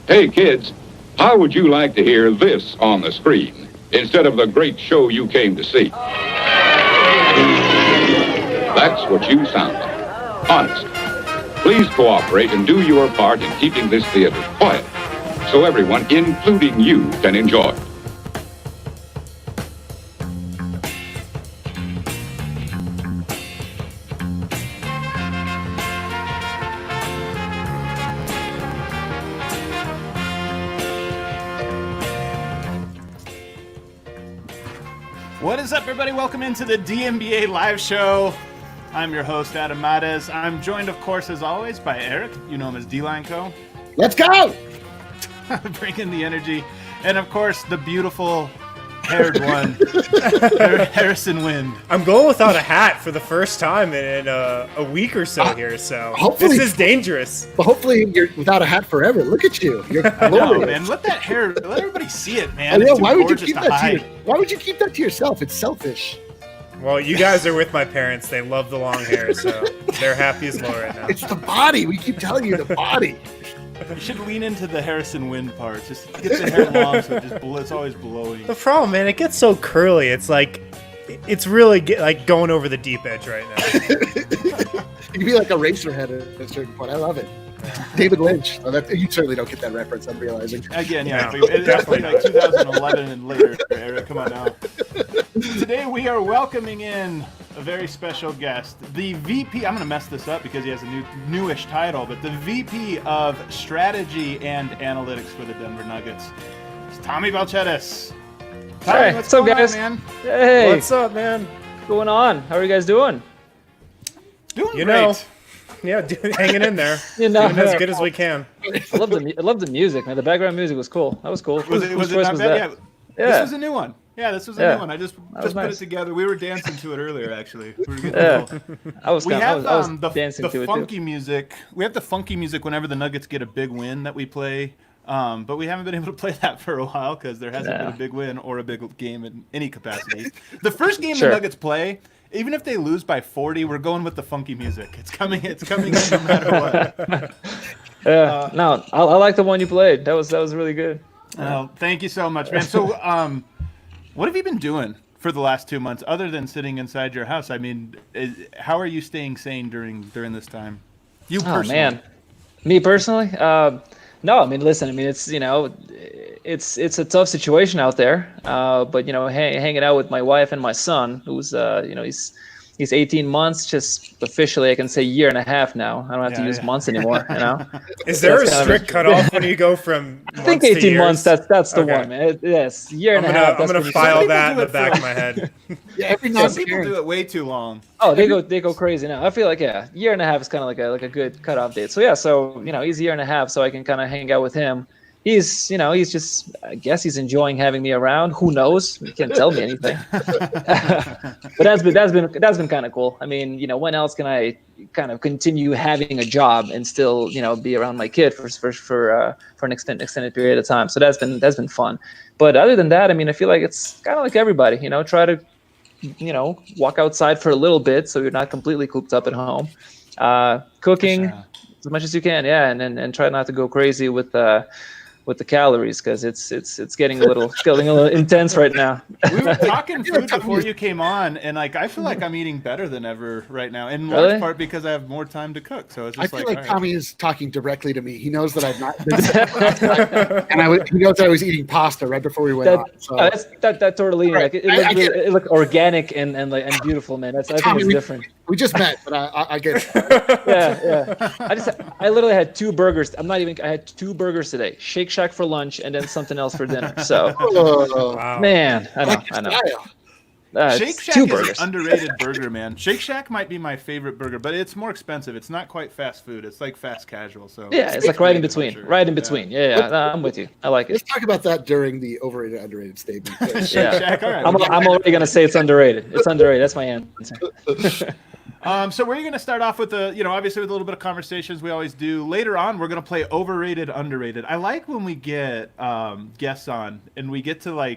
Hey, kids, how would you like to hear this on the screen instead of the great show you came to see? That's what you sound like. Honest. Please cooperate and do your part in keeping this theater quiet so everyone, including you, can enjoy it. What is up, everybody? Welcome into the DNBA live show. I'm your host, Adam Mades. I'm joined, of course, as always, by Eric. You know him as D-Line Co. Let's go! Bringing the energy. And, of course, the beautiful haired one, Harrison Wind. I'm going without a hat for the first time in a week or so here, so hopefully, this is dangerous. But hopefully you're without a hat forever. Look at you. You're glorious. No, man. Let that hair, let everybody see it, man. I know, It's too why would you gorgeous keep to that hide. why would you keep that to yourself? It's selfish. Well, you guys are with my parents. They love the long hair, so they're happy as well right now. It's the body. We keep telling you the body. You should lean into the Harrison Wind part. Just get the hair long so it's always blowing. The problem, man, it gets so curly. It's like, it's really like going over the deep edge right now. You can be like a racer head at a certain point. I love it. David Lynch. Oh, you certainly don't get that reference, I'm realizing. Again, yeah. No, It's definitely like 2011 and later, Eric. Come on now. Today we are welcoming in a very special guest, the VP. I'm going to mess this up because he has a newish title, but the VP of Strategy and Analytics for the Denver Nuggets. It's Tommy Balcetis. Tommy, Hey, what's up, guys? man? Hey, What's up, man? what's going on? How are you guys doing? Doing You great. know, yeah, hanging in there. You know, Doing as good as we can. I love the music, man. The background music was cool. That was cool. Was it Whose not choice was bad? that? Yeah. Yeah. This was a new one. Yeah, this was a Yeah. new one. I just was put it nice. together. We were dancing to it earlier, actually. We were getting Yeah. a little- I was We kind have I was the dancing to it funky too. music. We have the funky music whenever the Nuggets get a big win that we play. But we haven't been able to play that for a while because there hasn't been a big win or a big game in any capacity. The first game Sure. the Nuggets play, even if they lose by 40, we're going with the funky music. It's coming in no matter what. Yeah. No, I like the one you played. That was really good. Well, thank you so much, man. So, what have you been doing for the last 2 months other than sitting inside your house? I mean, how are you staying sane during this time? You Oh personally. man, me personally? No, I mean, listen. I mean, it's it's a tough situation out there. But hanging out with my wife and my son, who's he's 18 months. Just officially, I can say year and a half now. I don't have to use months anymore. Is there a That's kind of strict cutoff when you go from I think months to 18 years? months. That's the Okay. one, man. Yes, year and a half. I'm gonna that's file Some that in people the do it back for- of my head. Yeah, every Some night people do it way too long. Oh, they go crazy now. I feel like year and a half is kind of like a good cutoff date. So yeah, he's a year and a half, so I can kind of hang out with him. He's just, I guess he's enjoying having me around. Who knows? He can't tell me anything. But that's been kind of cool. I mean, when else can I kind of continue having a job and still be around my kid for an extended period of time? So that's been fun. But other than that, I mean, I feel like it's kind of like everybody. Try to walk outside for a little bit so you're not completely cooped up at home. Cooking as much as you can, yeah, and try not to go crazy with the calories because it's getting a little intense right now. We were talking food before you came on, and I feel like I'm eating better than ever right now. In large Really? part because I have more time to cook. So it's I just feel like like all right. Tommy is talking directly to me. He knows that I've not been and he knows I was eating pasta right before we went on. So. That totally Right. like I get it looked organic and beautiful, man. I think Tommy, it's different. we just met, but I get it. Yeah. I literally had 2 burgers. I had 2 burgers today. Shake Shack for lunch and then something else for dinner. So, Oh, Wow. man, I know. style. Shake It's Shack 2 is burgers. an underrated burger, man. Shake Shack might be my favorite burger, but it's more expensive. It's not quite fast food. It's like fast casual. So Yeah, it's like right in between. Sure. Right in between. Yeah, I'm with you. I like Let's it. talk about that during the overrated underrated statement. Shake Yeah. Shack, all right. I'm already gonna say it's underrated. It's underrated. That's my answer. So we're going to start off with obviously with a little bit of conversations we always do. Later on, we're going to play overrated, underrated. I like when we get guests on and we get to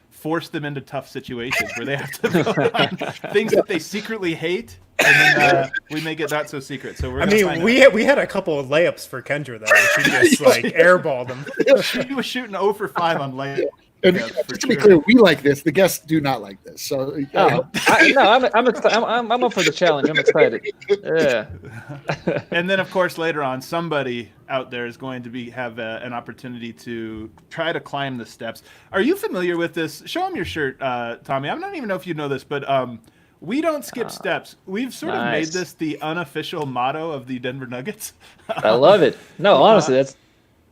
force them into tough situations where they have to vote on things that they secretly hate and then we make it not so secret. So we're. I gonna mean, find we had a couple of layups for Kendra though. And she just like airballed them. out. She was shooting 0 for 5 on layup. And Yeah, just to be clear, we like this. The guests do not like this. So I'm up for the challenge. I'm excited. Yeah. And then, of course, later on, somebody out there is going to have an opportunity to try to climb the steps. Are you familiar with this? Show them your shirt, Tommy. I don't even know if you know this, but we don't skip steps. We've sort of made this the unofficial motto of the Denver Nuggets. I love it. No, honestly,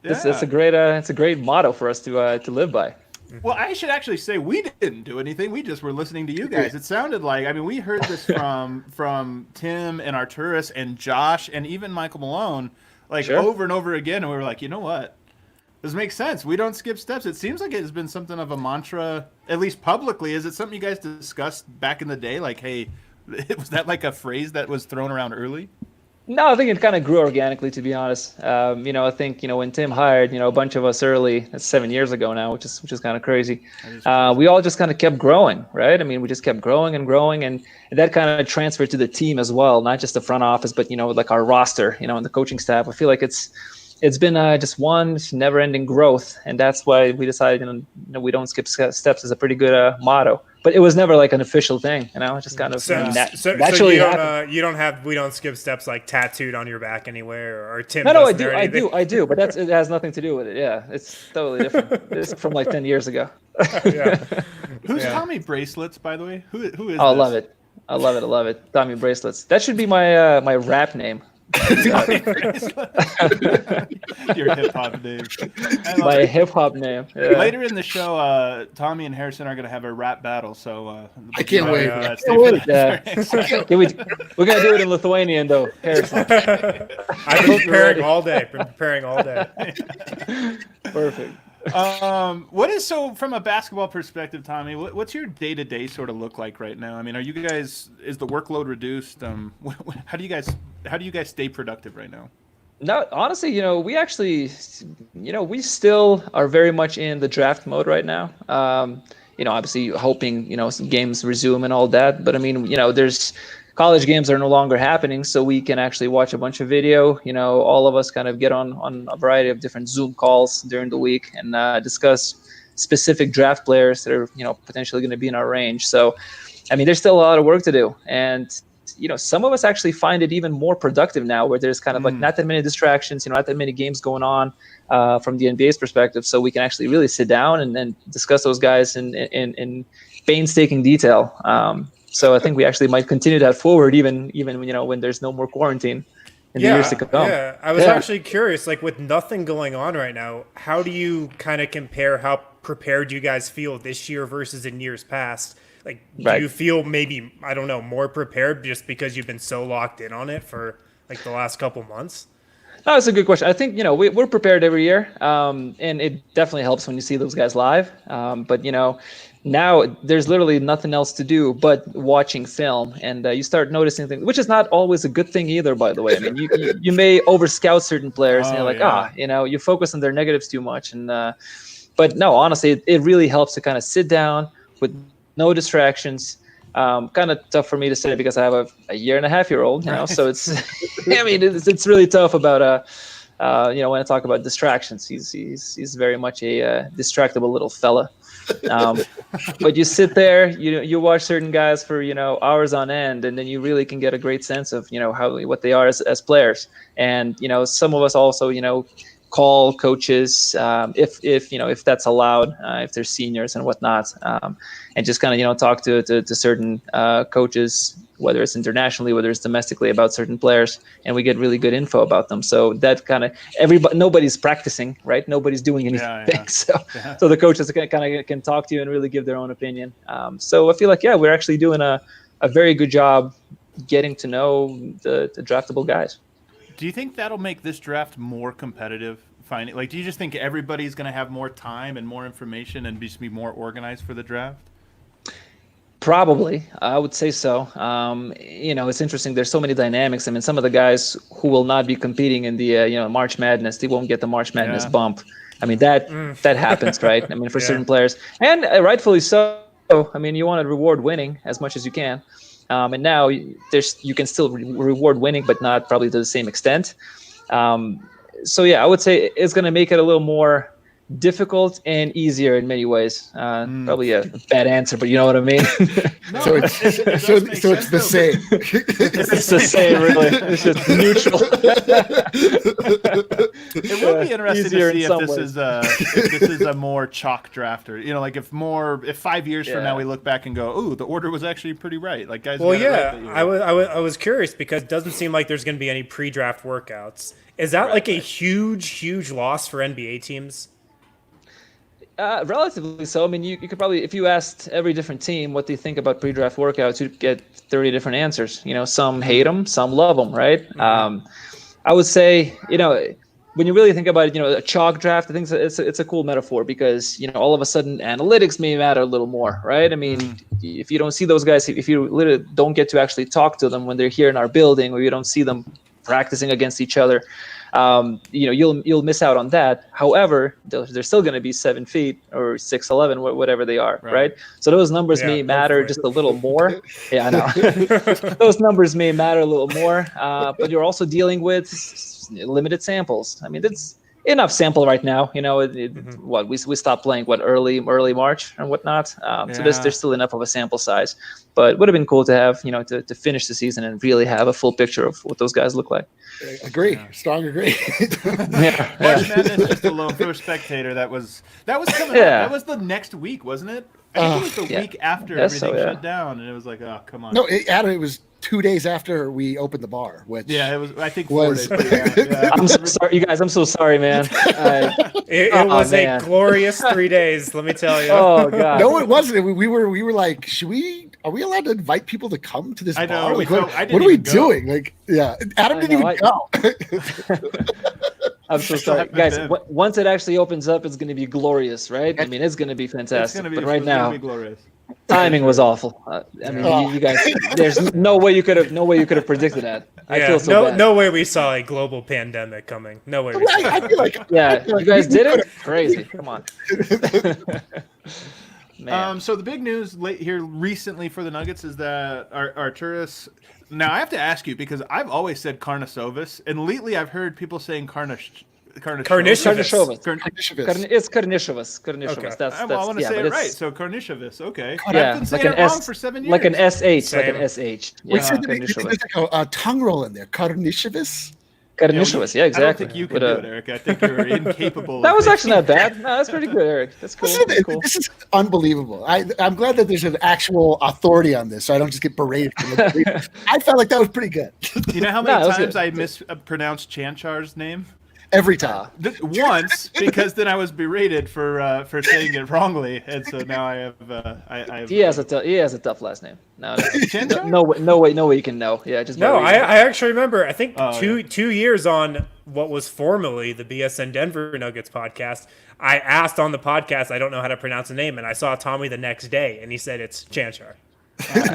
that's a great motto for us to live by. Well, I should actually say we didn't do anything. We just were listening to you guys. It sounded like, I mean, we heard this from Tim and Arcturus and Josh and even Michael Malone, over and over again. And we were like, you know what? This makes sense. We don't skip steps. It seems like it has been something of a mantra, at least publicly. Is it something you guys discussed back in the day? Like, hey, was that like a phrase that was thrown around early? No, I think it kind of grew organically, to be honest. I think when Tim hired a bunch of us early, that's 7 years ago now, which is kind of crazy. We all just kind of kept growing, right? I mean, we just kept growing and growing, and that kind of transferred to the team as well, not just the front office, but like our roster, and the coaching staff. I feel like it's been just one never-ending growth, and that's why we decided we don't skip steps is a pretty good motto. But it was never like an official thing, It just kind of naturally happened. We don't skip steps like tattooed on your back anywhere, or Tim. No, I do, but it has nothing to do with it. Yeah, it's totally different. It's from like 10 years ago. Yeah. Who's Tommy Bracelets, by the way? Who is? Oh, I love it. I love it. Tommy Bracelets. That should be my rap name. Your hip hop name. My hip hop name. Yeah. Later in the show, Tommy and Harrison are going to have a rap battle. So I can't wait. We're going to do it in Lithuanian, though. Harrison. I've been preparing all day. Perfect. From a basketball perspective, Tommy, what's your day-to-day sort of look like right now? I mean, is the workload reduced? How do you guys stay productive right now? No, honestly, we actually, we still are very much in the draft mode right now. Obviously hoping, some games resume and all that, but I mean, there's college games are no longer happening, so we can actually watch a bunch of video. All of us kind of get on a variety of different Zoom calls during the week and discuss specific draft players that are, potentially going to be in our range. So, I mean, there's still a lot of work to do. And, some of us actually find it even more productive now where there's kind of like not that many distractions, not that many games going on from the NBA's perspective. So we can actually really sit down and then discuss those guys in painstaking detail. So I think we actually might continue that forward, even when there's no more quarantine in the years to come. Yeah, I was actually curious, like with nothing going on right now, how do you kind of compare how prepared you guys feel this year versus in years past? Like, do you feel maybe, I don't know, more prepared just because you've been so locked in on it for like the last couple months? No, that's a good question. I think, we're prepared every year, and it definitely helps when you see those guys live. But, now there's literally nothing else to do but watching film, and you start noticing things, which is not always a good thing either, by the way. I mean, you may over-scout certain players, and you're like, you focus on their negatives too much. And but no, honestly, it really helps to kind of sit down with no distractions. Kind of tough for me to say because I have a 1.5-year-old, so it's, I mean, it's really tough about, when I talk about distractions, he's very much a distractible little fella. But you sit there, you watch certain guys for, hours on end, and then you really can get a great sense of, what they are as players. And, some of us also, call coaches if that's allowed, if they're seniors and whatnot, and just kind of talk to certain coaches, whether it's internationally, whether it's domestically, about certain players, and we get really good info about them. So that kind of nobody's practicing, right? Nobody's doing anything. So the coaches can talk to you and really give their own opinion. So I feel like we're actually doing a very good job getting to know the draftable guys. Do you think that'll make this draft more competitive? Do you just think everybody's going to have more time and more information and just be more organized for the draft? Probably, I would say so. It's interesting. There's so many dynamics. I mean, some of the guys who will not be competing in the March Madness, they won't get the March Madness bump. I mean, that happens, right? I mean, for certain players, and rightfully so. I mean, you want to reward winning as much as you can. And now you can still reward winning, but not probably to the same extent. So yeah, I would say it's going to make it a little more difficult and easier in many ways. Probably a bad answer, but you know what I mean. No, So it's the same. It's the same, really. It's just neutral. It will be interesting Easier to see in some if this ways. is a more chalk draft, or like if 5 years from now we look back and go, "Ooh, the order was actually pretty right." Like guys. Well, got it right yeah, that year. I was curious because it doesn't seem like there's going to be any pre-draft workouts. Is that like a huge loss for NBA teams? Relatively so. I mean, you could probably, if you asked every different team what they think about pre-draft workouts, you'd get 30 different answers. Some hate them, some love them, right? I would say, when you really think about it, a chalk draft, I think it's a cool metaphor because, all of a sudden analytics may matter a little more, right? I mean, if you don't see those guys, if you literally don't get to actually talk to them when they're here in our building, or you don't see them practicing against each other, you'll miss out on that. However, they're still going to be 7 feet or 6'11", whatever they are, right? So those numbers may matter just a little more. Yeah, I know. Those numbers may matter a little more, but you're also dealing with limited samples. I mean, it's enough sample right now. What we stopped playing early March and whatnot. So there's still enough of a sample size. But it would have been cool to have to finish the season and really have a full picture of what those guys look like. Agree. Strong agree. March Madness, just a little for a spectator. That was coming up. That was the next week, wasn't it? I think it was the week after everything shut down, and it was like, oh, come on. No, Adam, it was 2 days after we opened the bar, which it was. I think 4 days. Yeah. I'm so sorry, you guys. I'm so sorry, man. It was a glorious 3 days. Let me tell you. Oh god. No, it wasn't. We were like, are we allowed to invite people to come to this bar? Like, what are we doing? Like, Adam didn't even go. I'm so sorry, guys. Once it actually opens up, it's going to be glorious, right? I mean, it's going to be fantastic. But right now, timing was awful. I mean, you guys, there's no way you could have predicted that. I feel so bad. No way we saw a global pandemic coming. No way. I feel like you guys did it. Crazy. Come on. So the big news here recently for the Nuggets is that Arcturus. Now I have to ask you because I've always said Karnisovas, and lately I've heard people saying Karnisovas. It's Karnisovas. Okay. That's I want to say it right. So Karnisovas. Okay. Yeah, I've been saying it wrong for 7 years. Like an SH. Like an SH. We said there's like a tongue roll in there. Karnisovas. Karnisovas, yeah, exactly. I don't think you can do it, Eric. I think you're incapable. That was actually not bad. No, that's pretty good, Eric. That's cool. This is unbelievable. I'm glad that there's an actual authority on this, so I don't just get berated. I felt like that was pretty good. You know how many times I mispronounced Chanchar's name? Every time. Once, because then I was berated for saying it wrongly, and so now I have. He has a tough last name. No way you can know. Yeah, just no. I actually remember. I think two years on what was formerly the BSN Denver Nuggets podcast. I asked on the podcast, I don't know how to pronounce the name, and I saw Tommy the next day, and he said it's Chanchar.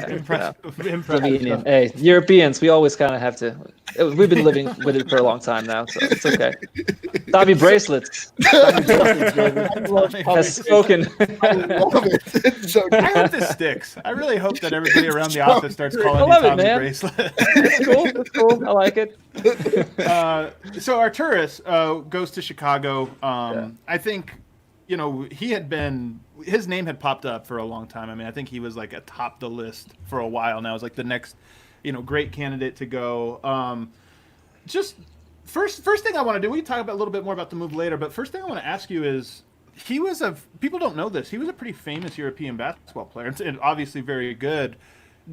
Impressive. Hey, Europeans, we always kind of have to. We've been living with it for a long time now, so it's okay. Tommy bracelets. Has spoken. I love it. So I hope this sticks. I really hope that everybody around the office starts calling me Tommy bracelet. It's cool. It's cool. I like it. So Arcturus goes to Chicago. I think. His name had popped up for a long time. I mean, I think he was like atop the list for a while now. It was like the next, great candidate to go. Just first thing I want to do, we can talk about a little bit more about the move later, but first thing I want to ask you is, people don't know this, he was a pretty famous European basketball player and obviously very good.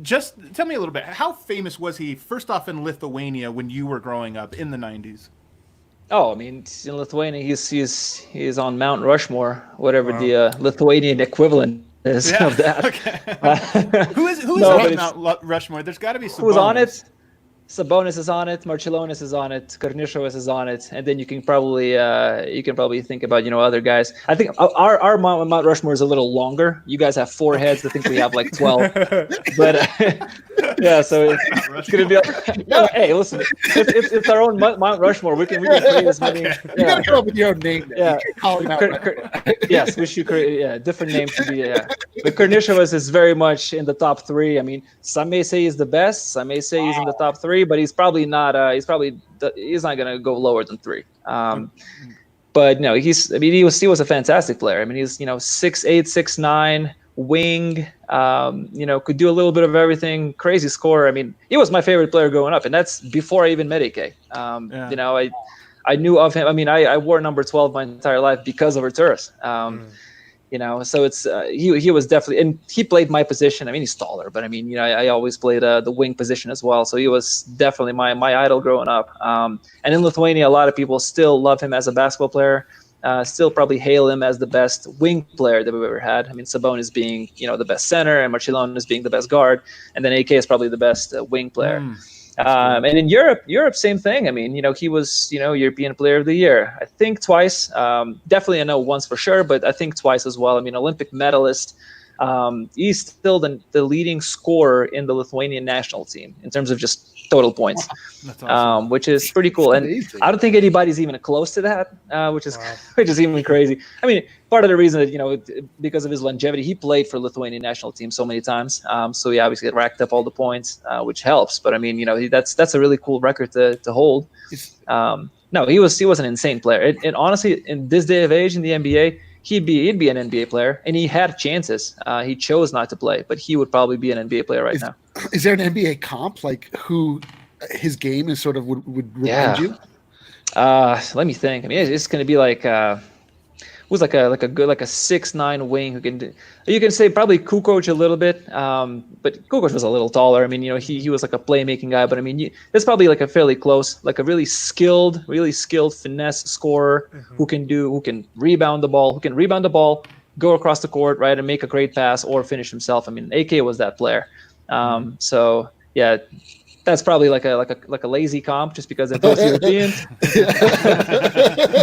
Just tell me a little bit, how famous was he, first off, in Lithuania when you were growing up in the 90s? Oh, I mean, in Lithuania, he's on Mount Rushmore, whatever the Lithuanian equivalent is of that. Okay. Who is on Mount Rushmore? There's got to be Sabonis. Who's on it? Sabonis is on it. Marciulionis is on it. Karnisovas is on it. And then you can probably think about other guys. I think our Mount Rushmore is a little longer. You guys have 4 heads. I think we have like 12. But Yeah, so it's gonna be no. Hey, listen, it's our own Mount Rushmore. We can create as many. You gotta come up with your own name. Yeah. You can't call it out. Yes, we should create different name to be. Yeah, but Karnisovas is very much in the top 3. I mean, some may say he's the best. Some may say he's in the top 3, but he's probably not. He's not gonna go lower than 3. But no, he was a fantastic player. I mean, he's 6'8", 6'9", wing. Could do a little bit of everything. Crazy scorer. I mean, he was my favorite player growing up, and that's before I even met AK. I knew of him. I mean, I wore number 12 my entire life because of Arcturus. So it's he was definitely, and he played my position. I mean, he's taller, but I mean, I always played the wing position as well. So he was definitely my idol growing up. And in Lithuania, a lot of people still love him as a basketball player. Still probably hail him as the best wing player that we've ever had. I mean, Sabonis being the best center, and Marcellonis being the best guard, and then AK is probably the best wing player. And in Europe, same thing. I mean, he was, European Player of the Year, I think twice. Definitely, I know once for sure, but I think twice as well. I mean, Olympic medalist. He's still the leading scorer in the Lithuanian national team in terms of just total points, That's awesome. which is pretty cool. And I don't think anybody's even close to that, which is even crazy. I mean, part of the reason that because of his longevity, he played for Lithuanian national team so many times. So he obviously racked up all the points, which helps. But I mean, that's a really cool record to hold. No, he was an insane player. And honestly, in this day of age in the NBA, he'd be an NBA player, and he had chances. He chose not to play, but he would probably be an NBA player right now. Is there an NBA comp, like who his game is sort of would remind you? Let me think. I mean, it's going to be like who's like a 6'9" wing who can you can say probably Kukoc a little bit, but Kukoc was a little taller. I mean, he was like a playmaking guy, but I mean, it's probably like a fairly close, like a really skilled finesse scorer who can rebound the ball, go across the court, right, and make a great pass or finish himself. I mean, AK was that player. So yeah, that's probably like a lazy comp just because they're both Europeans.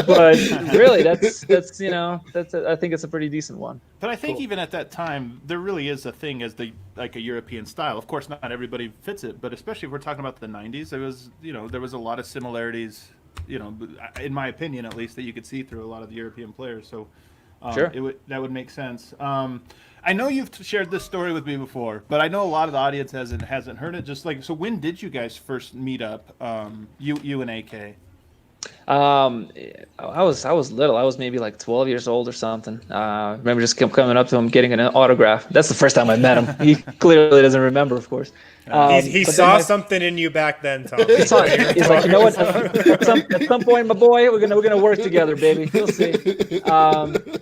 But really, that's I think it's a pretty decent one. But I think even at that time, there really is a thing as a European style. Of course, not everybody fits it, but especially if we're talking about the '90s, there was a lot of similarities. In my opinion, at least, that you could see through a lot of the European players. So sure, that would make sense. I know you've shared this story with me before, but I know a lot of the audience hasn't heard it. Just like, so when did you guys first meet up? You and AK. I was little. I was maybe like 12 years old or something. I remember just coming up to him, getting an autograph. That's the first time I met him. He clearly doesn't remember, of course. He saw something in you back then, Tom. He's like, you know what? At some point, my boy, we're gonna work together, baby. You'll see.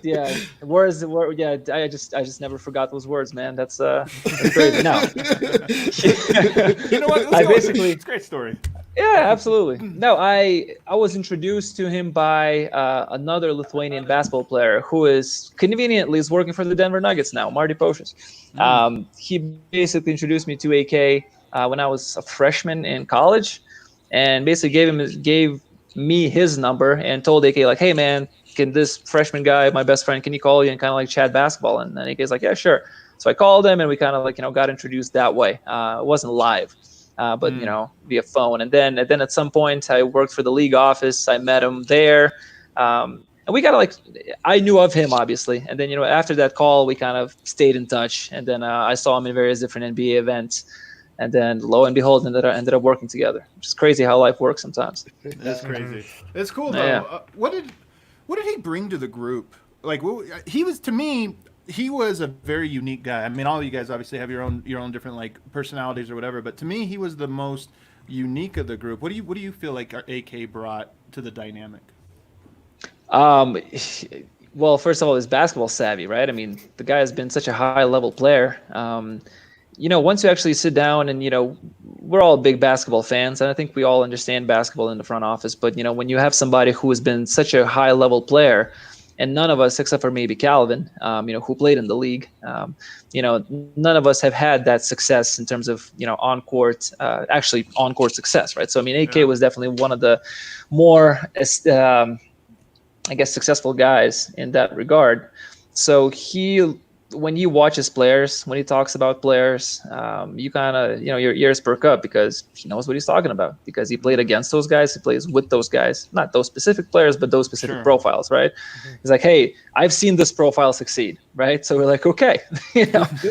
Yeah. Yeah. I just never forgot those words, man. That's crazy. No. You know what? It's a great story. Yeah, absolutely. No, I was introduced to him by another Lithuanian basketball player who is conveniently working for the Denver Nuggets now, Marty Pošius. He basically introduced me to AK when I was a freshman in college, and basically gave me his number and told AK like, "Hey man, can this freshman guy, my best friend, can he call you and kind of like chat basketball?" And then AK's like, "Yeah, sure." So I called him and we kind of like got introduced that way. It wasn't live. But via phone, and then at some point I worked for the league office. I met him there, and we got I knew of him obviously, and then after that call we kind of stayed in touch, and then I saw him in various different NBA events, and then lo and behold ended up working together. Which is crazy how life works sometimes. That's crazy. It's cool though. Yeah. What did he bring to the group? Like he was to me. He was a very unique guy. I mean, all of you guys obviously have your own different like personalities or whatever, but to me, he was the most unique of the group. What do you feel like our AK brought to the dynamic? Well, first of all, he's basketball savvy, right? I mean, the guy has been such a high level player. Once you actually sit down and we're all big basketball fans, and I think we all understand basketball in the front office. But when you have somebody who has been such a high level player. And none of us, except for maybe Calvin, who played in the league, none of us have had that success in terms of, on-court success, right? So, I mean, AK was definitely one of the more, successful guys in that regard. So he when you watch his players, when he talks about players, you kind of, your ears perk up because he knows what he's talking about, because he played against those guys, he plays with those guys, not those specific players, but those specific profiles, right? He's like, hey, I've seen this profile succeed, right? So we're like, okay,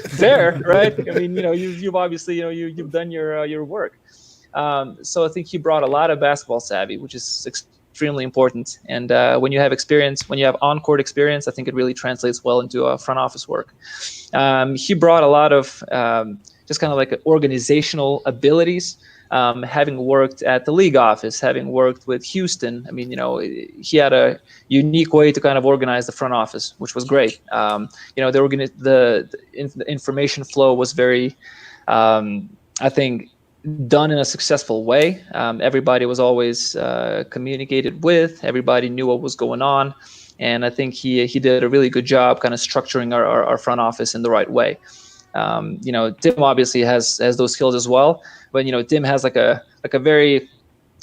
fair, right? I mean, you've obviously, you've done your work. So I think he brought a lot of basketball savvy, which is extremely important. And when you have experience, when you have on-court experience, I think it really translates well into front office work. He brought a lot of just kind of like organizational abilities. Having worked at the league office, having worked with Houston, I mean, he had a unique way to kind of organize the front office, which was great. The information flow was very, I think, done in a successful way. Everybody was always communicated with. Everybody knew what was going on, and I think he did a really good job kind of structuring our front office in the right way. Tim obviously has those skills as well, but Tim has like a very,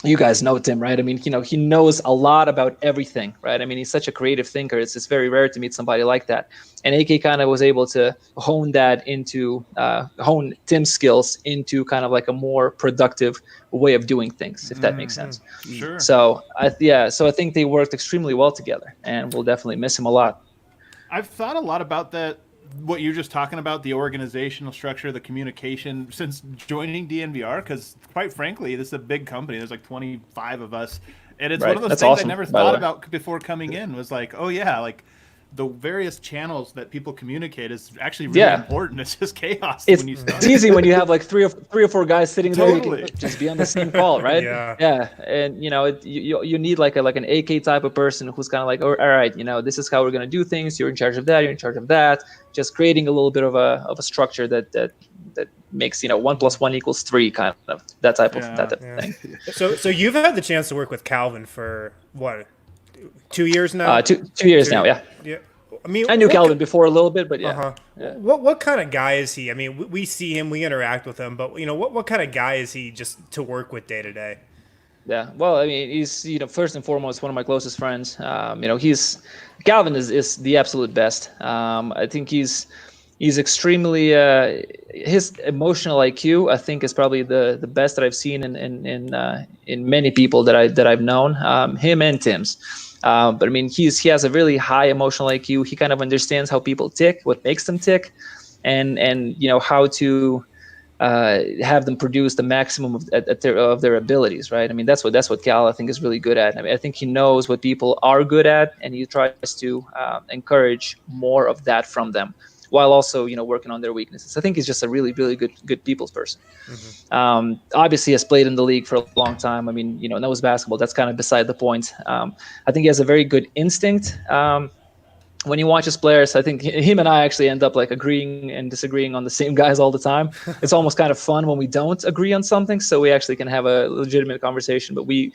you guys know Tim, right? I mean, he knows a lot about everything, right? I mean, he's such a creative thinker. It's very rare to meet somebody like that. And AK kind of was able to hone Tim's skills into kind of like a more productive way of doing things, if that makes sense. Sure. So I think they worked extremely well together, and we'll definitely miss him a lot. I've thought a lot about that, what you're just talking about, the organizational structure, the communication, since joining DNVR, because quite frankly, this is a big company. There's like 25 of us. And it's one of those things awesome, I never thought about before coming in, was like, oh yeah, like the various channels that people communicate is actually really important. It's just chaos when you start. It's easy when you have like three or four guys sitting there. Totally. You can just be on the same call, right? Yeah. And you need like an AK type of person who's kind of like, all right, this is how we're gonna do things. You're in charge of that. You're in charge of that. Just creating a little bit of a structure that makes 1 + 1 = 3, kind of that type of thing. So you've had the chance to work with Calvin for what, 2 years now? 2 years now, yeah. Yeah. I mean, I knew Calvin before a little bit, but yeah. Uh-huh. Yeah. What kind of guy is he? I mean, we see him, we interact with him, but what kind of guy is he just to work with day to day? Yeah, well, I mean, he's first and foremost one of my closest friends. Calvin is the absolute best. I think he's extremely his emotional IQ, I think, is probably the best that I've seen in many people that I've known. Him and Tim's. But I mean, he has a really high emotional IQ. He kind of understands how people tick, what makes them tick, and how to have them produce the maximum of their abilities, right? I mean, that's what Cal, I think, is really good at. I mean, I think he knows what people are good at, and he tries to encourage more of that from them, while also working on their weaknesses. I think he's just a really, really good people's person. Mm-hmm. Obviously, has played in the league for a long time. I mean, knows basketball. That's kind of beside the point. I think he has a very good instinct. When he watches players, I think him and I actually end up like agreeing and disagreeing on the same guys all the time. It's almost kind of fun when we don't agree on something, so we actually can have a legitimate conversation. But we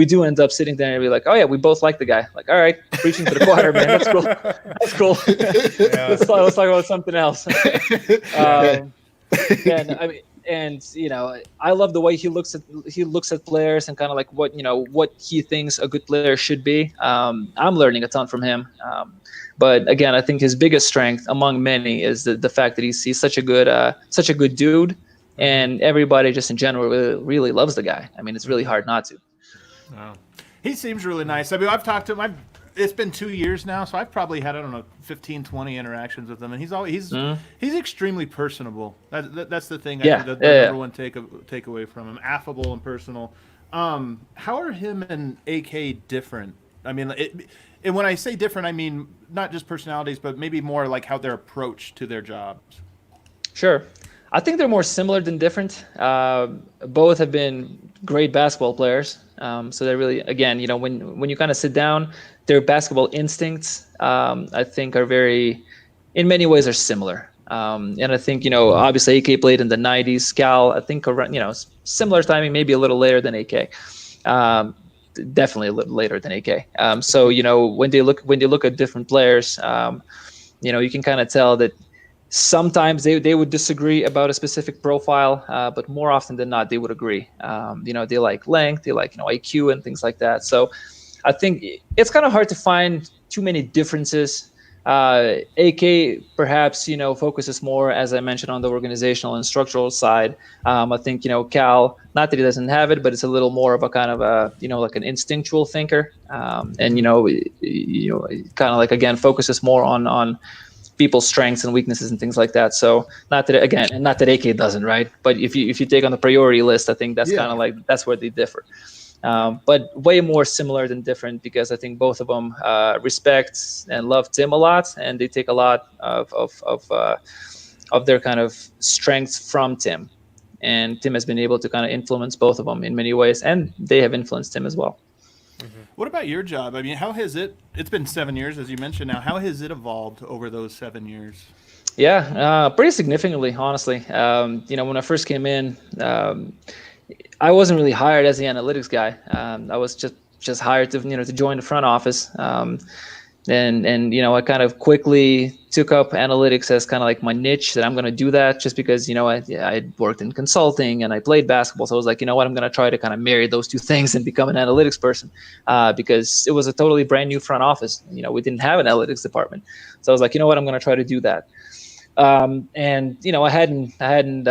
do end up sitting there and be like, oh yeah, we both like the guy. Like, all right, preaching to the choir, man. That's cool. That's cool. Yeah. Let's talk about something else. I love the way he looks at players and kind of like what he thinks a good player should be. I'm learning a ton from him. But again, I think his biggest strength among many is the fact that he's such a good dude, and everybody just in general really loves the guy. I mean, it's really hard not to. Wow. He seems really nice. I mean, I've talked to him. It's been 2 years now, so I've probably had, 15, 20 interactions with him, and he's extremely personable. That's the thing. I think the number one takeaway from him: affable and personal. How are him and AK different? I mean, and when I say different, I mean not just personalities, but maybe more like how their approach to their jobs. Sure. I think they're more similar than different. Both have been great basketball players. So they're really, again, when you kind of sit down, their basketball instincts, I think, are in many ways are similar. And I think, obviously AK played in the 90s. Cal, I think, around, similar timing, maybe a little later than AK. Definitely a little later than AK. So, when they look at different players, you can kind of tell that sometimes they would disagree about a specific profile, but more often than not, they would agree. They like length, they like IQ and things like that. So I think it's kind of hard to find too many differences AK perhaps, focuses more, as I mentioned, on the organizational and structural side. I think, Cal, not that he doesn't have it, but it's a little more of a kind of a, like an instinctual thinker. And, kind of like, again, focuses more on people's strengths and weaknesses and things like that. So not that AK doesn't, right? But if you take on the priority list, I think that's kind of like, that's where they differ. But way more similar than different, because I think both of them respect and love Tim a lot, and they take a lot of their kind of strengths from Tim. And Tim has been able to kind of influence both of them in many ways, and they have influenced Tim as well. What about your job? I mean, how has it's been 7 years, as you mentioned now. How has it evolved over those 7 years? Yeah, pretty significantly, honestly. When I first came in, I wasn't really hired as the analytics guy. I was just hired to join the front office. And I kind of quickly took up analytics as kind of like my niche, that I'm going to do that just because, I worked in consulting and I played basketball. So I was like, I'm going to try to kind of marry those two things and become an analytics person, because it was a totally brand new front office. We didn't have an analytics department. So I was like, I'm going to try to do that. I hadn't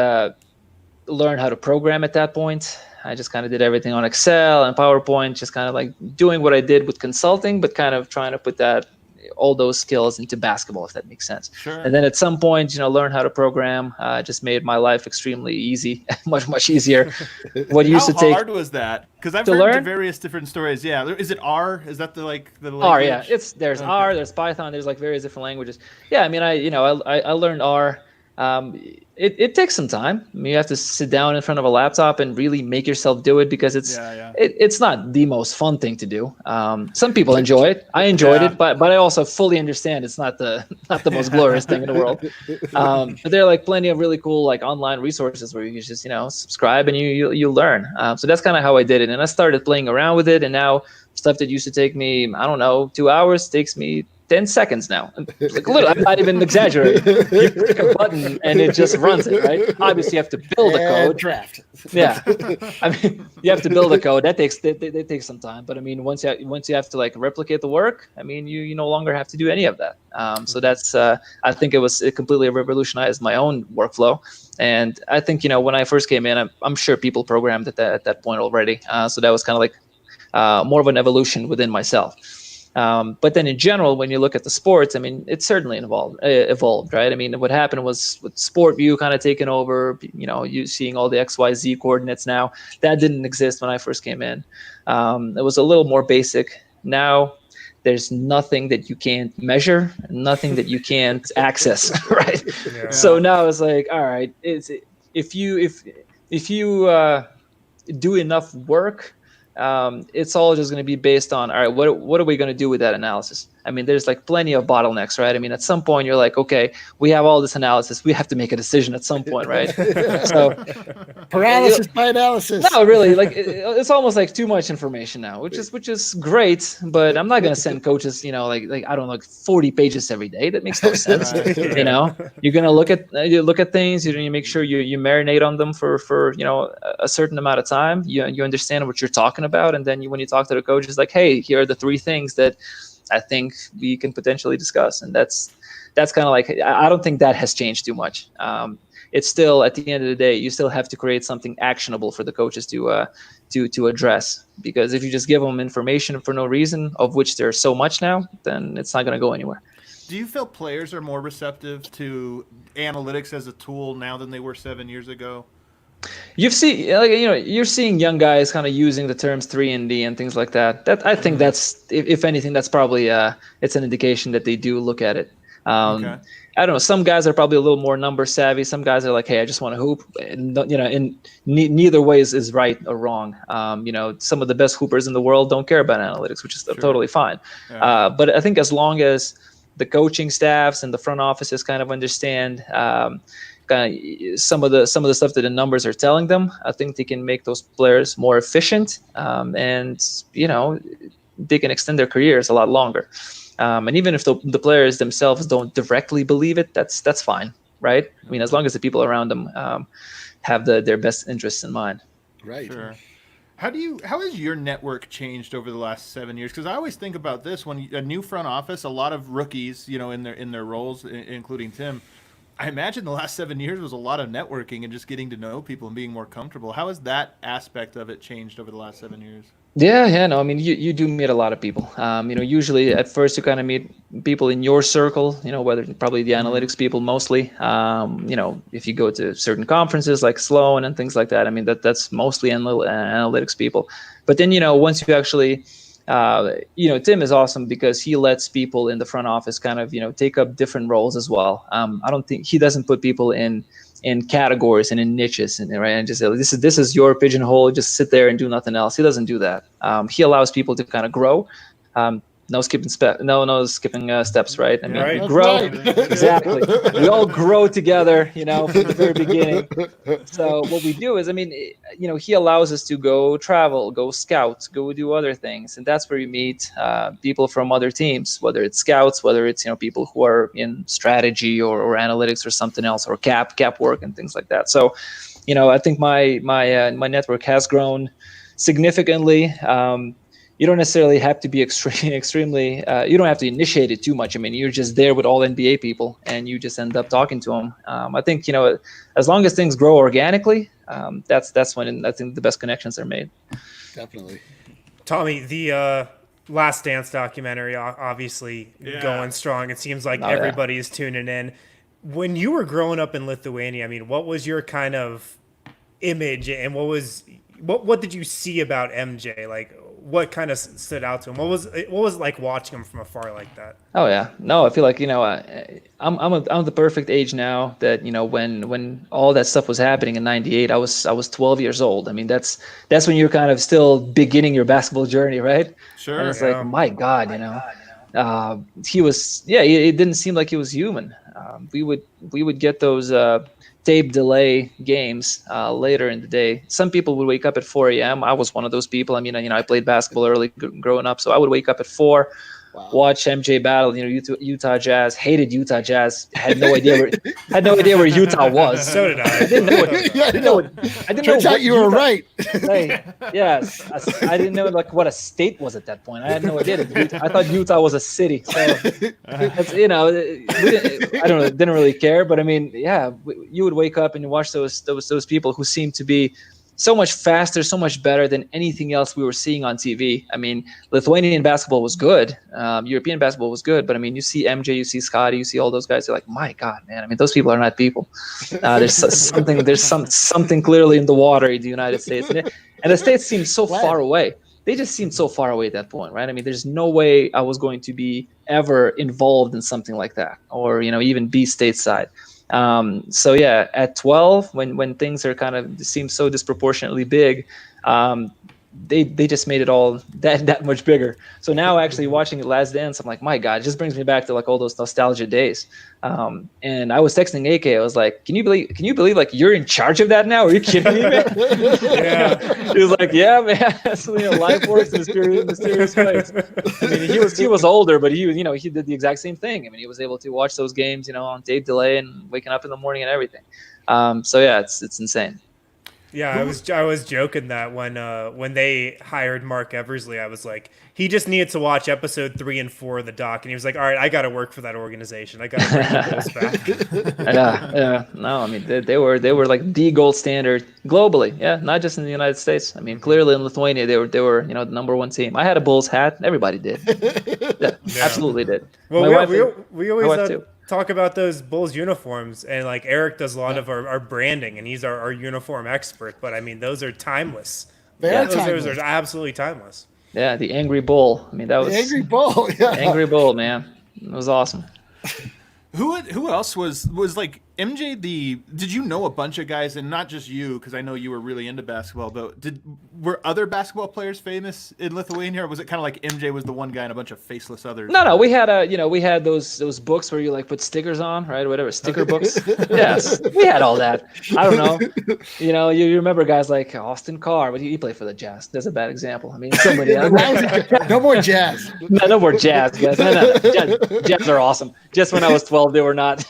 learned how to program at that point. I just kind of did everything on Excel and PowerPoint, just kind of like doing what I did with consulting, but kind of trying to put all those skills into basketball, if that makes sense. Sure. And then at some point, learn how to program. Just made my life extremely easy, much easier. What used to take. How hard was that? Because I've to heard learn? various different stories. Yeah, is it R? Is that the language? R? Yeah, there's R, there's Python, there's like various different languages. Yeah, I mean, I learned R. It takes some time. I mean, you have to sit down in front of a laptop and really make yourself do it, because it's not the most fun thing to do. Some people enjoy it. I enjoyed it, but I also fully understand it's not the most glorious thing in the world. But there are like plenty of really cool like online resources where you can just subscribe and you learn. So that's kind of how I did it, and I started playing around with it, and now stuff that used to take me 2 hours takes me 10 seconds now. Like a little, I'm not even exagerating. You click a button and it just runs it, right? Obviously, you have to build a code. Draft. Yeah, I mean, you have to build a code. That takes some time. But I mean, once you have to like replicate the work, I mean, you no longer have to do any of that. So that's I think it completely revolutionized my own workflow. And I think when I first came in, I'm sure people programmed at that point already. So that was kind of like more of an evolution within myself. But then in general, when you look at the sports, I mean, it certainly evolved, right? I mean, what happened was with SportView kind of taking over, you seeing all the XYZ coordinates now. That didn't exist when I first came in. It was a little more basic. Now there's nothing that you can't measure, nothing that you can't access, right? Yeah. So now it's like, all right, if you do enough work, it's all just going to be based on, all right, what are we going to do with that analysis? I mean, there's like plenty of bottlenecks, right? I mean, at some point you're like, okay, we have all this analysis. We have to make a decision at some point, right? So paralysis by analysis. No, really, like it's almost like too much information now, which is great, but I'm not going to send coaches, like I don't know, like 40 pages every day. That makes no sense. Right. You're going to look at things, you make sure you marinate on them for a certain amount of time. You understand what you're talking about, and then when you talk to the coach, it's like, hey, here are the 3 things that I think we can potentially discuss. And that's kind of like, I don't think that has changed too much. It's still, at the end of the day, you still have to create something actionable for the coaches to address, because if you just give them information for no reason, of which there's so much now, then it's not going to go anywhere. Do you feel players are more receptive to analytics as a tool now than they were 7 years ago? You're seeing young guys kind of using the terms 3-and-D and things like that. That I think that's, if anything, that's probably it's an indication that they do look at it. Okay. I don't know. Some guys are probably a little more number savvy. Some guys are like, hey, I just want to hoop. And, neither way is right or wrong. Some of the best hoopers in the world don't care about analytics, which is totally fine. Yeah. But I think as long as the coaching staffs and the front offices kind of understand some of the stuff that the numbers are telling them, I think they can make those players more efficient, and they can extend their careers a lot longer. And even if the players themselves don't directly believe it, that's fine, right? I mean, as long as the people around them have their best interests in mind. Right. Sure. How has your network changed over the last 7 years? Because I always think about this when a new front office, a lot of rookies, in their roles, including Tim. I imagine the last 7 years was a lot of networking and just getting to know people and being more comfortable. How has that aspect of it changed over the last 7 years? Yeah, no, I mean, you do meet a lot of people. Usually at first you kind of meet people in your circle, whether probably the analytics people mostly. If you go to certain conferences like Sloan and things like that, I mean, that's mostly analytics people. But then, once you actually, Tim is awesome because he lets people in the front office kind of, take up different roles as well. I don't think he doesn't put people in categories and in niches and just say, this is your pigeonhole, just sit there and do nothing else. He doesn't do that. He allows people to kind of grow. No skipping steps, right? I mean, Right. grow. Right. Exactly. We all grow together, from the very beginning. So what we do is, he allows us to go travel, go scout, go do other things. And that's where you meet people from other teams, whether it's scouts, whether it's, people who are in strategy or analytics or something else, or cap work and things like that. So, I think my network has grown significantly. You don't necessarily have to be extremely, you don't have to initiate it too much. I mean, you're just there with all NBA people and you just end up talking to them. I think, as long as things grow organically, that's when I think the best connections are made. Definitely. Tommy, the Last Dance documentary, obviously going strong. It seems like everybody is tuning in. When you were growing up in Lithuania, I mean, what was your kind of image and what did you see about MJ? Like, what kind of stood out to him? What was it like watching him from afar like that? Oh yeah, no, I feel like I'm the perfect age now that when all that stuff was happening in '98, I was 12 years old. I mean that's when you're kind of still beginning your basketball journey, right? Sure. And it's like, my God, he was it didn't seem like he was human. We would get those tape delay games later in the day. Some people would wake up at 4 a.m. I was one of those people. I mean, I played basketball early growing up, so I would wake up at 4, watch MJ battle. Utah Jazz. Hated Utah Jazz. Had no idea where Utah was. So did I. I didn't know. Turns out you were right. Hey, yes, I didn't know what a state was at that point. I had no idea. I thought Utah was a city. So that's, I don't know. Didn't really care. But I mean, you would wake up and you watch those people who seem to be so much faster, so much better than anything else we were seeing on TV. I mean, Lithuanian basketball was good. European basketball was good. But I mean, you see MJ, you see Scotty, you see all those guys. You're like, my God, man. I mean, those people are not people. There's something clearly in the water in the United States. And the States seem so far away. They just seemed so far away at that point, right? I mean, there's no way I was going to be ever involved in something like that or, even be stateside. At 12, when things are kind of seem so disproportionately big, they just made it all that much bigger. So now actually watching Last Dance, I'm like, my God, it just brings me back to like all those nostalgia days. And I was texting AK, I was like, can you believe like you're in charge of that now? Are you kidding me, man? Yeah. He was like, yeah, man, that's life works in mysterious ways. I mean, he was older, but he did the exact same thing. I mean, he was able to watch those games, on tape delay and waking up in the morning and everything. It's insane. Yeah, I was joking that when they hired Mark Eversley, I was like, he just needed to watch episode 3 and 4 of the doc, and he was like, all right, I got to work for that organization. I got to bring the Bulls back. Yeah. No, I mean they were like the gold standard globally. Yeah, not just in the United States. I mean, clearly in Lithuania they were the number one team. I had a Bulls hat. Everybody did. Yeah. Absolutely did. Well, we always talk about those Bulls uniforms, and like Eric does a lot of our branding, and he's our uniform expert. But I mean, those are timeless. Those are absolutely timeless. Yeah, the Angry Bull. I mean, that was the Angry Bull. Yeah. Angry Bull, man. It was awesome. Who else was like MJ? Did you know a bunch of guys, and not just you, because I know you were really into basketball, but were other basketball players famous in Lithuania, or was it kind of like MJ was the one guy and a bunch of faceless others? No, we had we had those books where you like put stickers on, right? Whatever, sticker books. Yes, we had all that. I don't know. You remember guys like Austin Carr, but he played for the Jazz. That's a bad example. I mean, somebody else. No more Jazz. No more Jazz, guys. No. Jazz are awesome. Just when I was 12, they were not.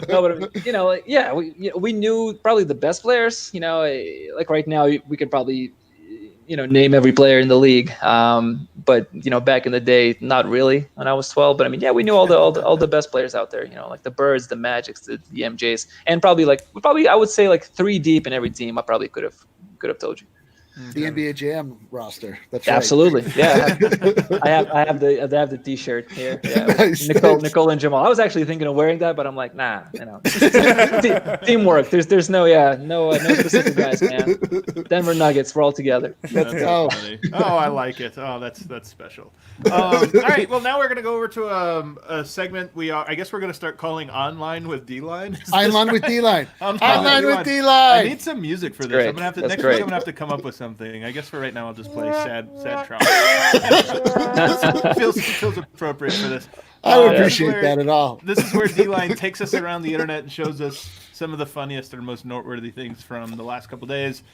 No, but like, yeah, we knew probably the best players. Like right now we could probably name every player in the league. But back in the day, not really when I was 12. But I mean, yeah, we knew all the best players out there. Like the Birds, the Magics, the MJs, and probably I would say like 3 deep in every team. I probably could have told you. The NBA Jam roster. That's right. Absolutely. Yeah. I have the T-shirt here. Yeah. Nice. Nicole and Jamal. I was actually thinking of wearing that, but I'm like, nah. Teamwork. There's no specific guys, man. Denver Nuggets. We're all together. That's funny. Oh, I like it. Oh, that's special. All right. Well, now we're gonna go over to a segment. I guess we're gonna start calling Online with D-Line. Online with D-Line. Online with I D-Line. need some music for this. Great. I'm gonna have to That's next great. week. I'm gonna have to come up with something. I guess for right now I'll just play sad Trump. feels appropriate for this. I don't appreciate that at all. This is where D-Line takes us around the internet and shows us some of the funniest or most noteworthy things from the last couple days.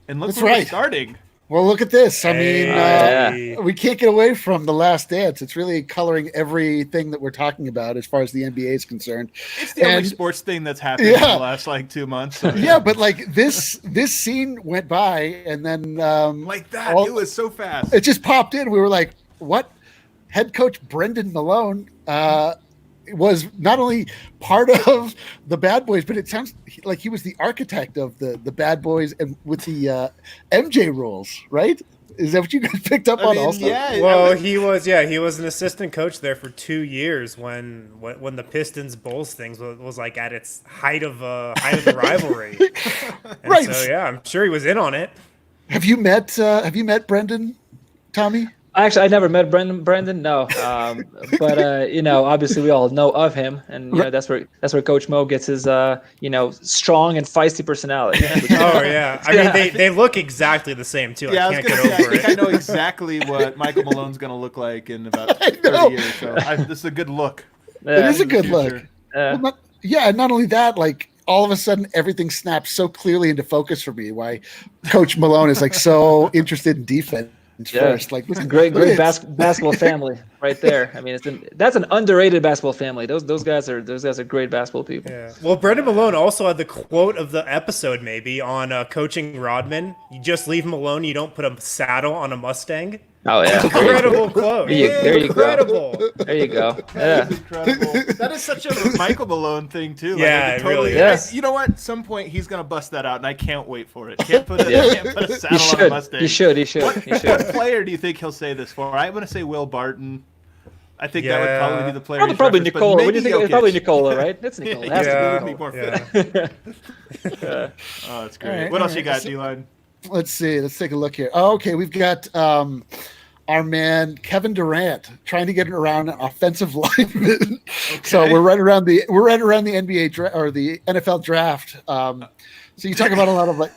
And look where we're starting. Well, look at this. I mean, we can't get away from The Last Dance. It's really coloring everything that we're talking about as far as the NBA is concerned. It's the only sports thing that's happened in the last 2 months. So, yeah, but like this scene went by, and then like that, it was so fast. It just popped in. We were like, "What?" Head coach Brendan Malone was not only part of the Bad Boys, but it sounds like he was the architect of the Bad Boys and with the MJ rules, right? Is that what you guys picked up on also? Yeah. Well, he was an assistant coach there for 2 years when the Pistons Bulls things was like at its height of the rivalry. Right. So yeah, I'm sure he was in on it. Have you met Brendan, Tommy? Actually, I never met Brendan. No, but obviously we all know of him, and that's where Coach Mo gets his strong and feisty personality. Oh yeah, I mean they look exactly the same too. Yeah, I can't get over it. I know exactly what Michael Malone's going to look like in about 30 years. So this is a good look. It is a good look. Not only that, like all of a sudden everything snaps so clearly into focus for me. Why Coach Malone is like so interested in defense. First, like it's a great basketball family right there. I mean, that's an underrated basketball family. Those guys are great basketball people. Yeah. Well, Brendan Malone also had the quote of the episode maybe on coaching Rodman. You just leave him alone. You don't put a saddle on a Mustang. Oh yeah, incredible quote. There you go. There you go. Yeah, incredible. That is such a Michael Malone thing too. Yeah, it really is. You know what? At some point he's gonna bust that out, and I can't wait for it. Can't put a saddle on a Mustang. He should. What player do you think he'll say this for? I'm gonna say Will Barton. I think that would probably be the player. Probably Nicola. What do you think? It's probably Nicola, right? It's Nicola. It would be more fit. Oh, that's great. Right, what else you got, D-Line? Let's see. Let's take a look here. Oh, okay, we've got our man Kevin Durant trying to get around an offensive lineman. Okay. So we're right around the NBA or the NFL draft. So you talk about a lot of like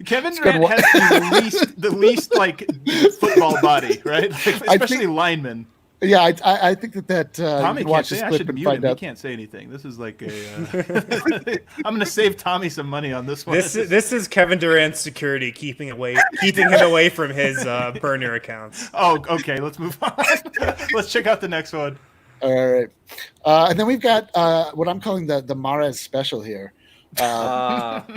Kevin Durant has the least like football body, right? Especially linemen. Yeah, I think that Tommy can't say. I should mute him. Out. He can't say anything. This is like a. I'm going to save Tommy some money on this one. This is Kevin Durant's security keeping him away from his burner accounts. Oh, okay. Let's move on. Let's check out the next one. All right, and then we've got what I'm calling the Mahrez special here. That's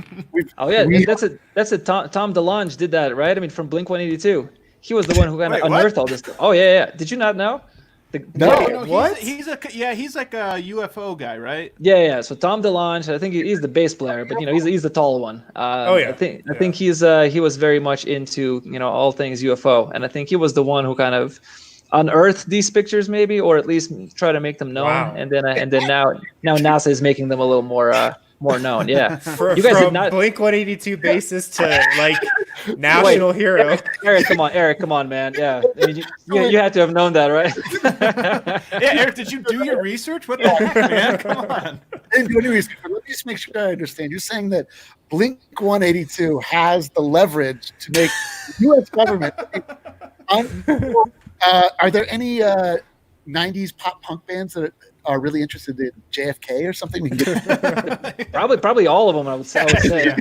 a Tom DeLonge did that, right? I mean, from Blink-182. He was the one who kind of unearthed all this stuff. Oh yeah. Did you not know? No, what? He's like a UFO guy, right? Yeah. So Tom DeLonge, I think he's the bass player, but he's the tall one. I think he was very much into all things UFO, and I think he was the one who kind of unearthed these pictures, maybe, or at least try to make them known. Wow. And then now NASA is making them a little more known. Yeah, you guys did not Blink-182 bassist to like national hero. Eric, come on, man. Yeah, I mean, you had to have known that, right? Yeah, Eric, did you do your research? What the heck, man? Come on. I didn't do any research. Let me just make sure I understand. You're saying that Blink-182 has the leverage to make the U.S. government. Are there any 90s pop punk bands that are really interested in JFK or something? We can get probably all of them. I would say.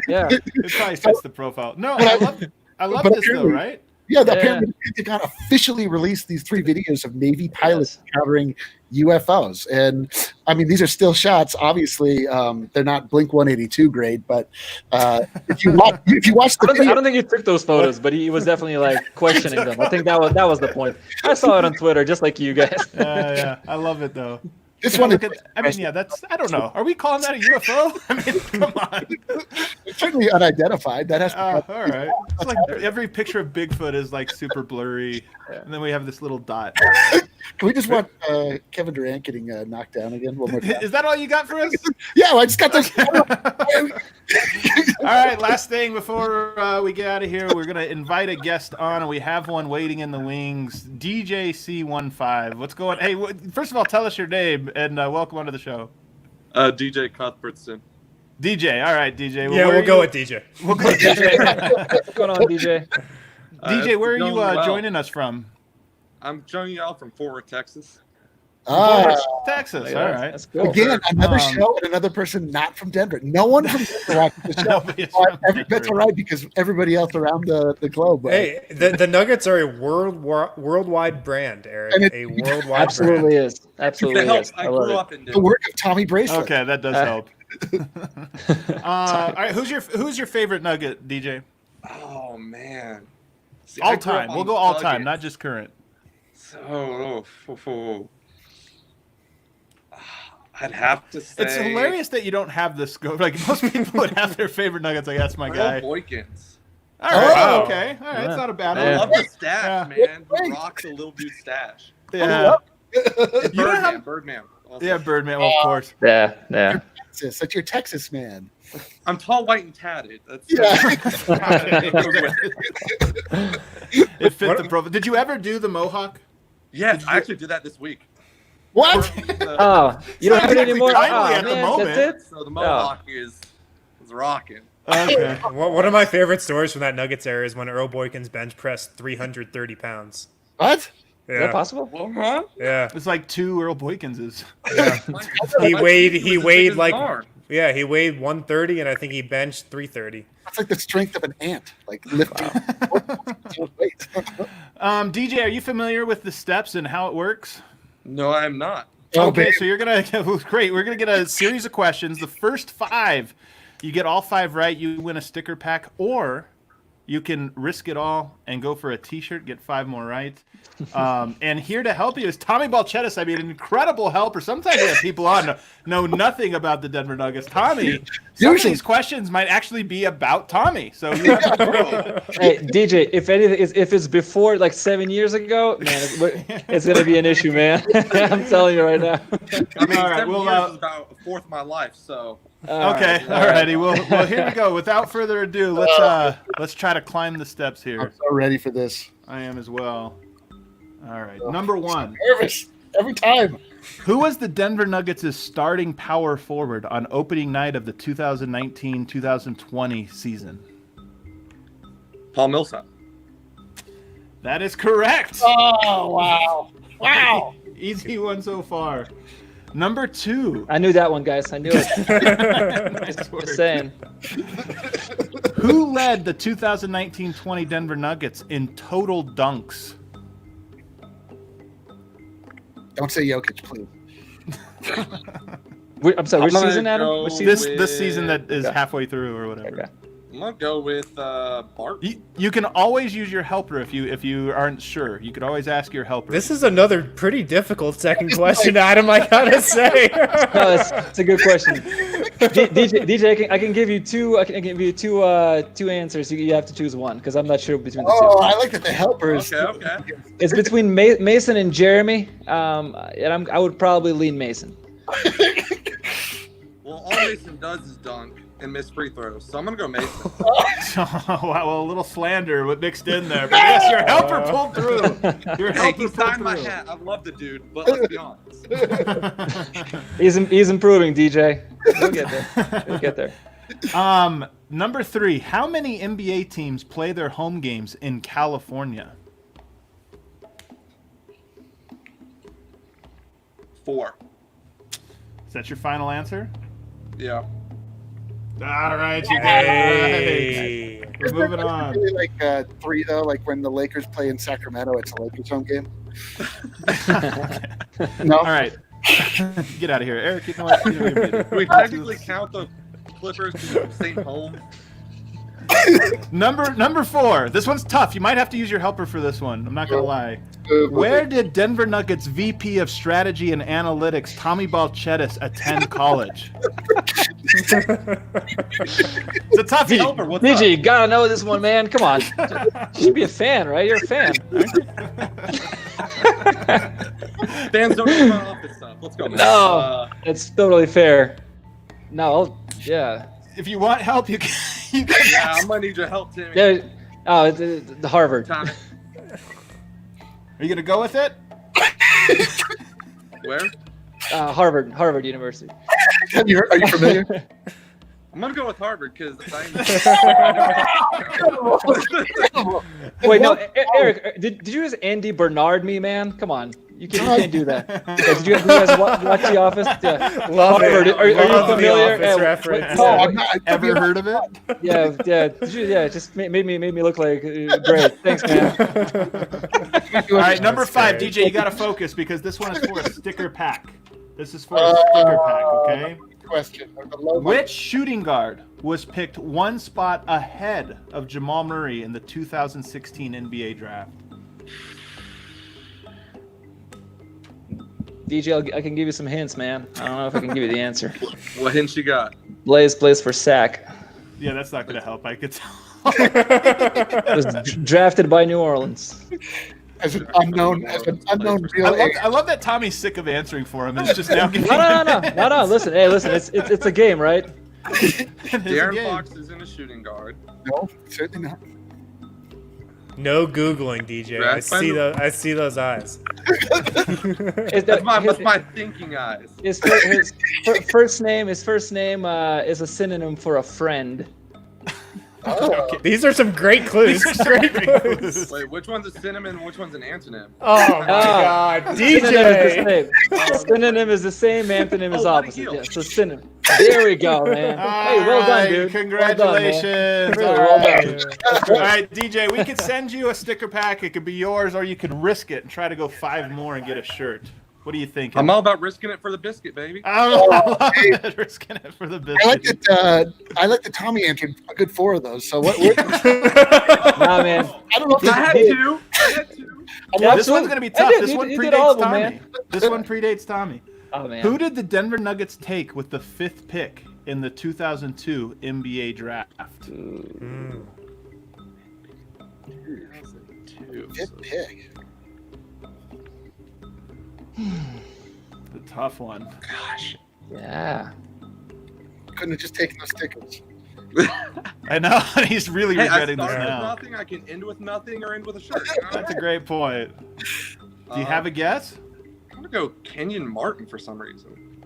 Yeah. It probably fits the profile. No, I love this though, right? Yeah, apparently the Pentagon officially released these 3 videos of Navy pilots encountering UFOs. And I mean, these are still shots. Obviously, they're not Blink 182 grade, but if you watch the I video, don't think he took those photos, but he was definitely like questioning them. I think that was the point. I saw it on Twitter, just like you guys. Yeah, I love it though. this one is I mean, yeah, I don't know. Are we calling that a UFO? I mean, come on. certainly unidentified. That has to All right. It's like every picture of Bigfoot is like super blurry, and then we have this little dot. Can we just want Kevin Durant getting knocked down again one more time? Is that all you got for us? Yeah, I just got this. All right, last thing before we get out of here, we're going to invite a guest on, and we have one waiting in the wings, DJ C15. What's going on? Hey, first of all, tell us your name, and welcome onto the show. DJ Cuthbertson. DJ, all right, DJ. Yeah, we'll go with DJ. We'll go with DJ. What's going on, DJ? DJ, where are you well. joining us from? I'm joining y'all from Fort Worth, Texas. Texas, Yeah, all right. That's cool. Again, another show and another person not from Denver. No one from Denver watches the show. Nobody's from Denver. That's all right because everybody else around the globe. Hey, the Nuggets are a worldwide brand, Eric. And A worldwide brand. Absolutely is. Absolutely That is. helps. I I love grew it. up in The Denver. work of Tommy Bracelet. Okay, that does help. All right, who's your favorite Nugget, DJ? Oh man. See, I All grew up time. on We'll go all Nuggets. time, not just current. So, I'd have to say It's hilarious that you don't have the scope. Like most people would have their favorite Nuggets. Like that's my guy. Earl Boykins. All right, Oh. okay, all right. It's not a bad I Yeah. love the stash, Yeah. man. He rocks a little dude stash. Yeah, And You don't have- Birdman. Also. yeah, Birdman. Well, of course. Yeah. Texas. That's your Texas man. I'm tall, white, and tatted. That's It fit the profile. Did you ever do the mohawk? Yes, I actually did that this week. What? Oh, you don't have it Exactly anymore? timely Oh, at the man, moment. that's it? So the mohawk is rocking. Okay. One of my favorite stories from that Nuggets era is when Earl Boykins bench pressed 330 pounds. What? Is that possible? Well, huh? Yeah. It's like 2 Earl Boykinses. He weighed He like 130 and I think he benched 330. That's like the strength of an ant. Like lifting. Wait. DJ, are you familiar with the steps and how it works? No, I'm not. Okay, so you're gonna great. We're gonna get a series of questions. The first 5, you get all 5 right, you win a sticker pack, or you can risk it all and go for a T-shirt, get 5 more right. And here to help you is Tommy Balcetis. I mean, an incredible helper. Sometimes we have people on know nothing about the Denver Nuggets. Tommy, some of these questions might actually be about Tommy. So you have to Hey, DJ, if anything, if it's before like 7 years ago, man, it's gonna be an issue, man. I'm telling you right now. I mean, All right, 7 well, years is about a fourth of my life, so. Okay, all righty. Well, here we go. Without further ado, let's try to climb the steps I'm here. so ready for this. I am as well. All right, number 1. Nervous every time. Who was the Denver Nuggets' starting power forward on opening night of the 2019-2020 season? Paul Millsap. That is correct. Oh wow. Wow. Easy one so far. Number 2. I knew that one, guys. I knew it. Nice work. Just saying. Who led the 2019-20 Denver Nuggets in total dunks? Don't say Jokic, please. I'm sorry, which I'm gonna season, Adam? go Which season? This season that is Okay. halfway through or whatever. Okay. I'm gonna go with Bart. You can always use your helper if you aren't sure. You could always ask your helper. This is another pretty difficult second question, Adam, I gotta say. No, it's a good question. DJ, I can give you two. I can give you two answers. You have to choose one because I'm not sure between the Oh, two. I like that the helpers. Okay. It's between Mason and Jeremy. And I would probably lean Mason. Well, all Mason does is dunk and miss free throws, so I'm gonna go Mason. Well, a little slander mixed in there, but yes, your helper pulled through. Your Hey, helper he pulled signed my through. hat. I love the dude, but let's be honest. He's improving, DJ. We'll get there. We'll get there. Number 3. How many NBA teams play their home games in California? 4. Is that your final answer? Yeah. All right, you guys. Hey. We're moving on. Really like 3 though, like when the Lakers play in Sacramento, it's a Lakers home game. No. All right. Get out of here, Eric. You know what? We technically count the Clippers to the same home. Number 4. This one's tough. You might have to use your helper for this one. I'm not gonna lie. Where did Denver Nuggets VP of Strategy and Analytics Tommy Balcetis attend college? It's a toughie. Helper, what's DJ, up? you gotta know this one, man. Come on. You should be a fan, right? You're a fan. Fans don't give off this stuff. Let's go. No, it's totally fair. No, yeah. If you want help, you can. Yeah, I'm gonna need your help, Timmy. Yeah. Oh, the Harvard. Tommy, Are you gonna go with it? where? Harvard University. Are you familiar? I'm gonna go with Harvard because Wait, no, Eric, did you just Andy Bernard me, man? Come on, you can't do that. Yeah, did you guys watch The Office? Yeah. Love Harvard, it. are you Love the familiar? Office Yeah, reference. oh, I'm not. Ever heard of it? yeah. Did you, yeah, just made me look like great. Thanks, man. All right, number That's 5, great. DJ. You gotta focus because this one is for a sticker pack. This is for a sticker pack, okay? Question. The low Which shooting guard was picked 1 spot ahead of Jamal Murray in the 2016 NBA draft? DJ, I can give you some hints, man. I don't know if I can give you the answer. what hints you got? Blaze plays for SAC. Yeah, that's not gonna help. I could tell. Was drafted by New Orleans. as an unknown real I love that Tommy's sick of answering for him. It's just now giving No. Listen, it's a game, right? De'Aaron Fox isn't a shooting guard. No, certainly not. No Googling, DJ. I see those eyes. That's my thinking eyes. His first name is a synonym for a friend. Oh, These are some great clues. Great clues. Wait, which one's a synonym and which one's an antonym? Oh my God, DJ. Synonym is the same, antonym is Buddy opposite. Hield. Yeah, so synonym. There we go, man. Hey, well done, dude. Congratulations. Well done, man. Really well done. All right, DJ, we could send you a sticker pack. It could be yours, or you could risk it and try to go 5 more and get a shirt. What do you think? I'm all about risking it for the biscuit, baby. I love it. Risking it for the business. I like that Tommy answered a good 4 of those. So what? Nah, man. I don't know if I had to. Yeah, This one's going to be tough. I did. This You one did all of predates them, Tommy. man. This one predates Tommy. Oh, man. Who did the Denver Nuggets take with the 5th pick in the 2002 NBA draft? Fifth pick. The tough one. Gosh. Yeah. Couldn't have just taken those tickets. I know. He's really Hey, I regretting this started with now. nothing. I can end with nothing or end with a shirt. That's a great point. Do you have a guess? I'm gonna go Kenyon Martin for some reason.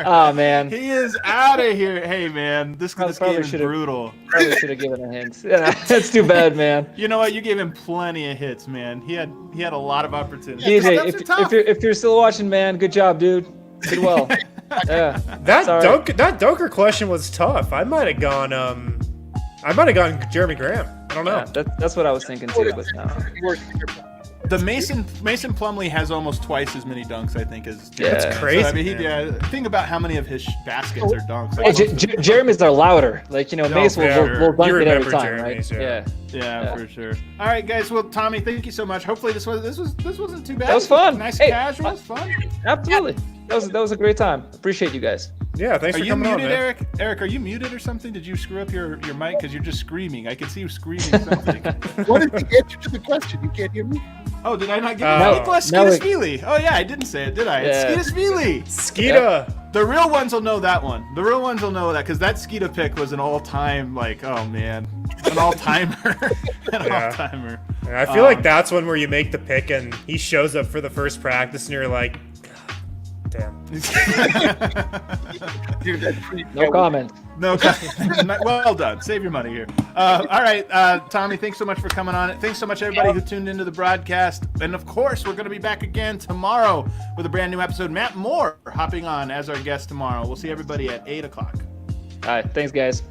Oh, man. He is out of here. Hey, man, this game is brutal. Probably should have given a hint. Yeah, that's too bad, man. You know what? You gave him plenty of hits, man. He had a lot of opportunities. DJ, if you're still watching, man, good job, dude. Did well. Yeah. That Dunker question was tough. I might have gone Jeremy Graham. I don't know. Yeah, that's what I was thinking too, but no. The Mason Plumlee has almost twice as many dunks, I think, as Yeah. That's crazy. So, I mean, think about how many of his baskets are dunks. Hey, Jeremy's are louder. Like, Mace will dunk You it every remember time, Jeremy's, right? yeah. Yeah, for sure. All right, guys. Well, Tommy, thank you so much. Hopefully, this wasn't too bad. That was fun. Nice, Hey, casual, fun. Absolutely. That was a great time. Appreciate you guys. Yeah, thanks Are for you coming muted, on, man. Eric? Eric, are you muted or something? Did you screw up your mic because you're just screaming? I can see you screaming something. What is the answer to the question? You can't hear me. Oh, did I not give No. you plus No, Skeetasvili? Oh yeah, I didn't say it, did I? Yeah. It's Skeetasvili. Skeeta. The real ones will know that one. The real ones will know that because that Skeeta pick was an all-time, like, oh man, an all-timer, all-timer. I feel like that's one where you make the pick and he shows up for the first practice and you're like, damn. Dude, that's pretty No comment. No, well done. Save your money here. All right, Tommy, thanks so much for coming on. Thanks so much, everybody who tuned into the broadcast. And of course, we're going to be back again tomorrow with a brand new episode. Matt Moore hopping on as our guest tomorrow. We'll see everybody at 8 o'clock. All right, thanks, guys.